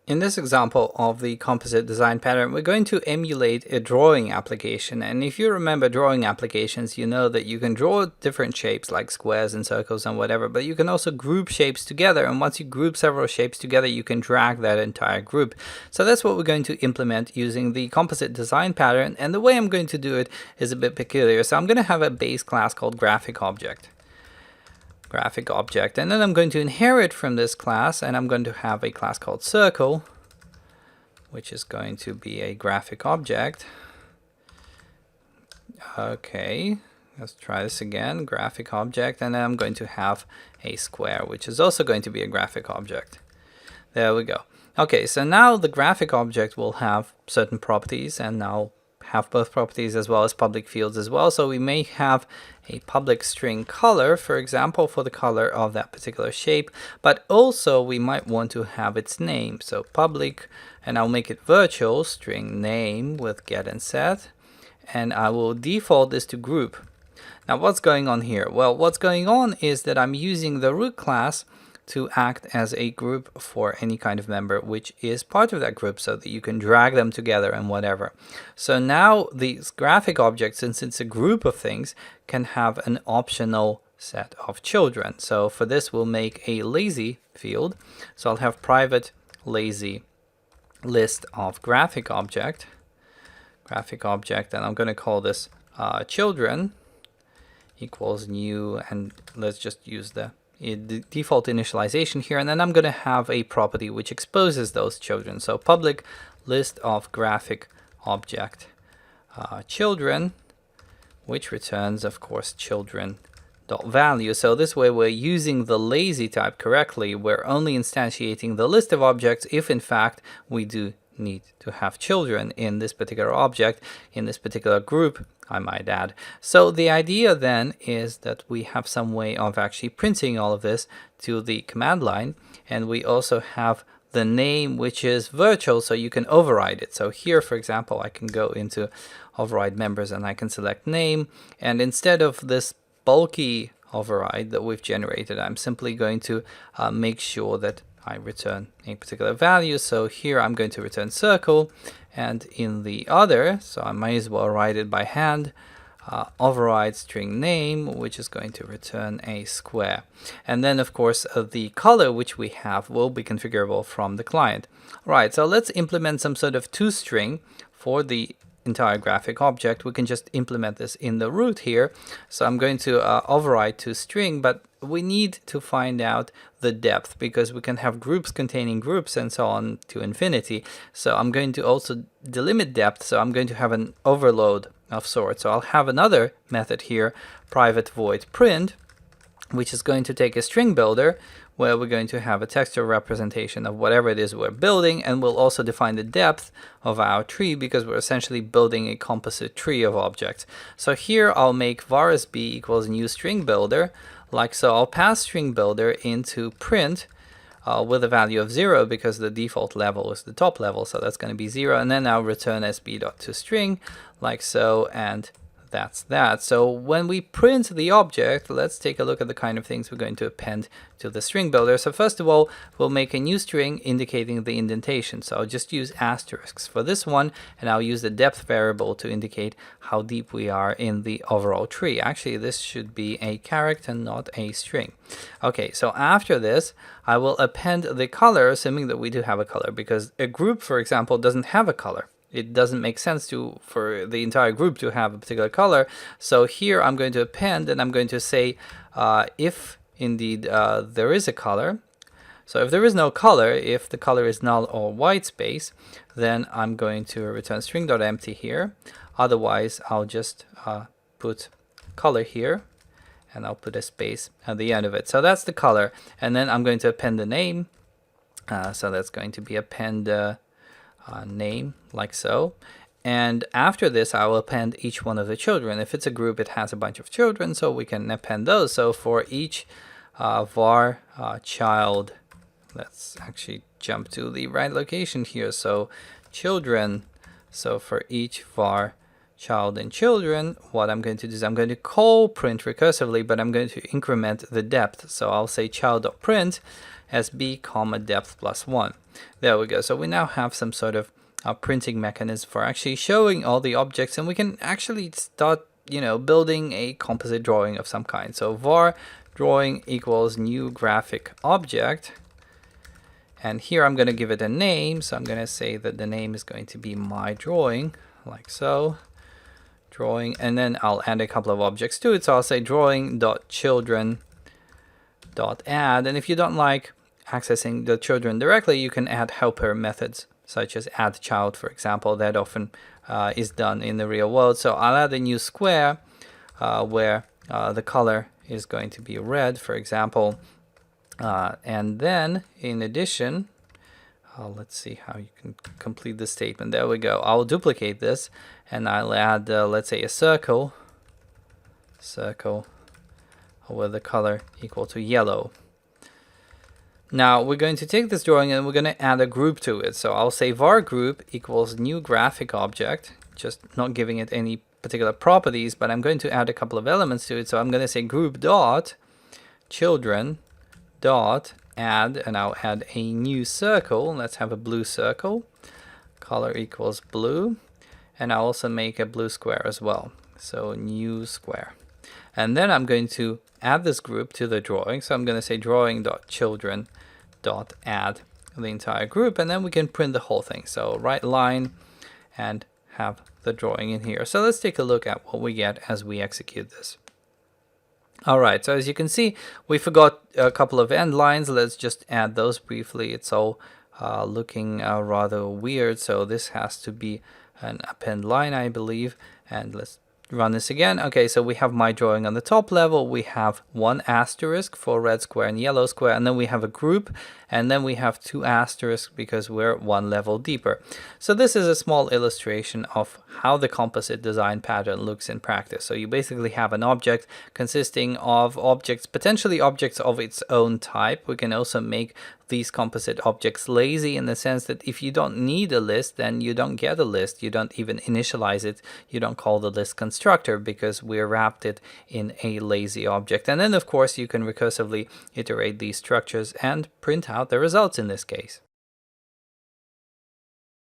In this example of the composite design pattern, we're going to emulate a drawing application. And if you remember drawing applications, you know that you can draw different shapes like squares and circles and whatever, but you can also group shapes together. And once you group several shapes together, you can drag that entire group. So that's what we're going to implement using the composite design pattern. And the way I'm going to do it is a bit peculiar. So I'm going to have a base class called graphic object, and then I'm going to inherit from this class, and I'm going to have a class called circle, which is going to be a graphic object. Okay, let's try this again, graphic object, and then I'm going to have a square, which is also going to be a graphic object. There we go. Okay, so now the graphic object will have certain properties, and now have both properties as well as public fields as well. So we may have a public string color, for example, for the color of that particular shape, but also we might want to have its name. So public, and I'll make it virtual string name with get and set, and I will default this to group. Now what's going on here? Well, what's going on is that I'm using the root class to act as a group for any kind of member which is part of that group, so that you can drag them together and whatever. So now these graphic objects, since it's a group of things, can have an optional set of children. So for this we'll make a lazy field. So I'll have private lazy list of graphic object, and I'm going to call this children equals new, and let's just use the default initialization here, and then I'm going to have a property which exposes those children. So public list of graphic object children, which returns, of course, children.value. So this way we're using the lazy type correctly. We're only instantiating the list of objects if in fact we do need to have children in this particular object, in this particular group, I might add. So the idea then is that we have some way of actually printing all of this to the command line, and we also have the name, which is virtual, so you can override it. So here, for example, I can go into override members and I can select name, and instead of this bulky override that we've generated, I'm simply going to make sure that I return a particular value. So here I'm going to return circle, and in the other, so I might as well write it by hand, override string name, which is going to return a square. And then of course the color which we have will be configurable from the client. Right, so let's implement some sort of toString for the entire graphic object. We can just implement this in the root here. So I'm going to override toString, but we need to find out the depth, because we can have groups containing groups and so on to infinity. So I'm going to also delimit depth, so I'm going to have an overload of sorts. So I'll have another method here, private void print, which is going to take a string builder where we're going to have a textual representation of whatever it is we're building, and we'll also define the depth of our tree, because we're essentially building a composite tree of objects. So here I'll make var b equals new string builder, like so. I'll pass string builder into print with a value of 0, because the default level is the top level, so that's going to be 0, and then I'll return sb.toString, like so, and that's that. So when we print the object, let's take a look at the kind of things we're going to append to the string builder. So first of all, we'll make a new string indicating the indentation. So I'll just use asterisks for this one, and I'll use the depth variable to indicate how deep we are in the overall tree. Actually, this should be a character, not a string. Okay, so after this, I will append the color, assuming that we do have a color, because a group, for example, doesn't have a color. It doesn't make sense for the entire group to have a particular color. So here I'm going to append, and I'm going to say if indeed there is a color. So if there is no color, if the color is null or white space, then I'm going to return string.empty here. Otherwise, I'll just put color here, and I'll put a space at the end of it. So that's the color. And then I'm going to append the name. So that's going to be append name, like so. And after this, I will append each one of the children. If it's a group, it has a bunch of children, so we can append those. So for each var child, let's actually jump to the right location here. So children, so for each var child and children, what I'm going to do is I'm going to call print recursively, but I'm going to increment the depth. So I'll say child.print, SB, comma, depth plus 1. There we go. So we now have some sort of printing mechanism for actually showing all the objects, and we can actually start, building a composite drawing of some kind. So var drawing equals new graphic object. And here I'm going to give it a name. So I'm going to say that the name is going to be my drawing, like so. Drawing, and then I'll add a couple of objects to it. So I'll say drawing.children.add. And if you don't like accessing the children directly, you can add helper methods, such as add child, for example. That often is done in the real world. So I'll add a new square where the color is going to be red, for example. And then, in addition, let's see how you can complete the statement. There we go. I'll duplicate this, and I'll add, let's say, a circle with the color equal to yellow. Now, we're going to take this drawing and we're going to add a group to it. So I'll say var group equals new graphic object, just not giving it any particular properties, but I'm going to add a couple of elements to it. So I'm going to say group dot children dot add, and I'll add a new circle. Let's have a blue circle. Color equals blue, and I'll also make a blue square as well. So new square, and then I'm going to add this group to the drawing. So I'm going to say drawing dot children dot add the entire group, and then we can print the whole thing. So right line and have the drawing in here. So let's take a look at what we get as we execute this. All right, so as you can see, we forgot a couple of end lines. Let's just add those briefly. It's all looking rather weird, so this has to be an append line, I believe. And let's run this again. Okay, so we have my drawing on the top level. We have one asterisk for red square and yellow square, and then we have a group, and then we have two asterisks because we're one level deeper. So this is a small illustration of how the composite design pattern looks in practice. So you basically have an object consisting of objects, potentially objects of its own type. We can also make these composite objects lazy in the sense that if you don't need a list, then you don't get a list. You don't even initialize it. You don't call the list constructor because we wrapped it in a lazy object. And then, of course, you can recursively iterate these structures and print out the results in this case.